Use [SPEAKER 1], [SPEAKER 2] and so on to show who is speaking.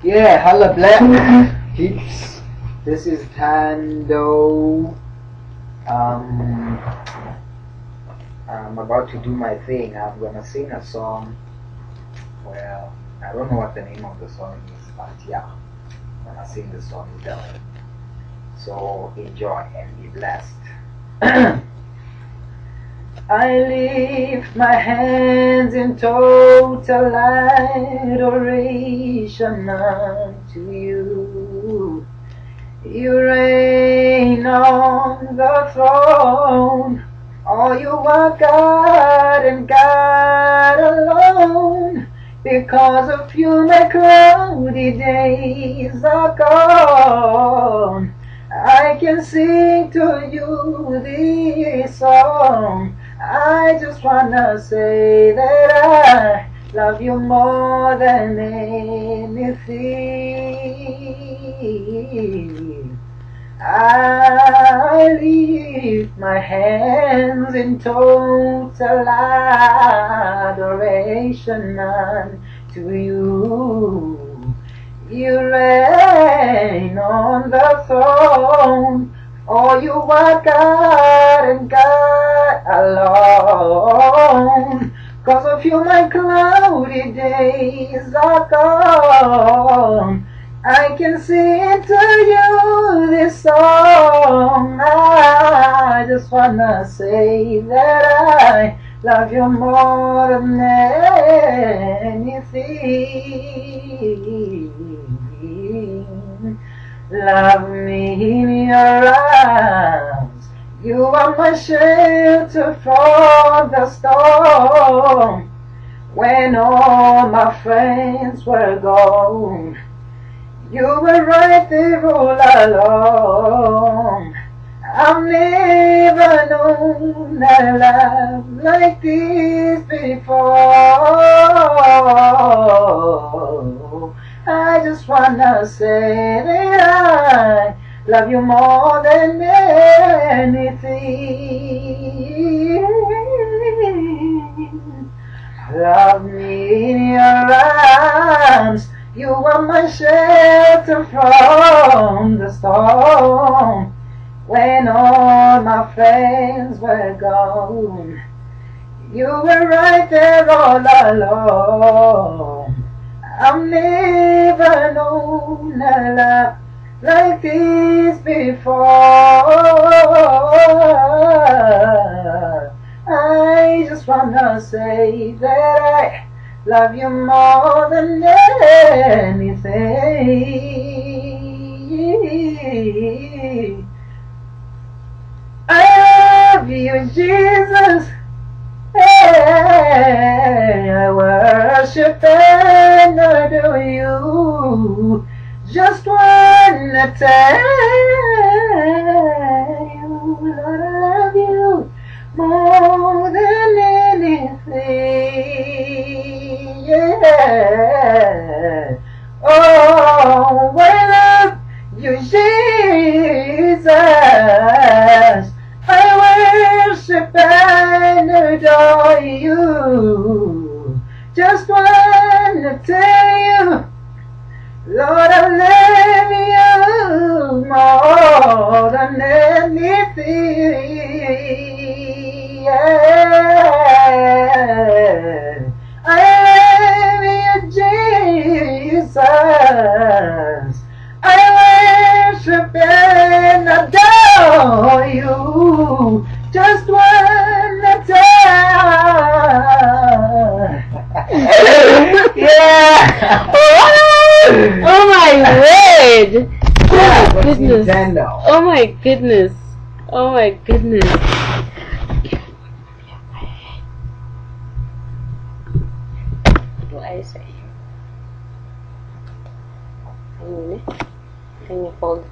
[SPEAKER 1] Yeah, hello black peeps. This is Tando. Um, I'm about to do my thing. I'm gonna sing a song. Well, I don't know what the name of the song is, but yeah, I'm gonna sing the song down. So enjoy and be blessed. I lift my hands in total adoration unto you. You reign on the throne, oh, you are God and God alone. Because of you my cloudy days are gone. I can sing to you this song. I just wanna say that I love you more than anything. I lift my hands in total adoration unto you. You reign on the throne, oh, you are God and God alone. Cause of you my cloudy days are gone. I can sing to you this song. I just wanna say that I love you more than anything. Love me in your arms. You are my shelter from the storm. When all my friends were gone, you were right there all along. I've never known a love like this before. I just wanna say that I love you more than anything. Love me in your arms. You are my shelter from the storm. When all my friends were gone, you were right there all along. I've never known a love like this before. I just wanna say that I love you more than anything. I love you, Jesus. Hey, I worship and adore you. Just wanna tell you, Lord, I love you more than anything. Yeah. Oh, I love you, Jesus. I worship and adore you. Just wanna tell you, Lord, I love you more than anything. Yeah. I love you, Jesus. I worship and adore you. Just wanna tell. Yeah.
[SPEAKER 2] Oh my word! Oh
[SPEAKER 1] Yeah,
[SPEAKER 2] my
[SPEAKER 1] but
[SPEAKER 2] goodness!
[SPEAKER 1] Nintendo.
[SPEAKER 2] Oh my goodness! Oh my goodness! What do I say? Hang on, can you fold?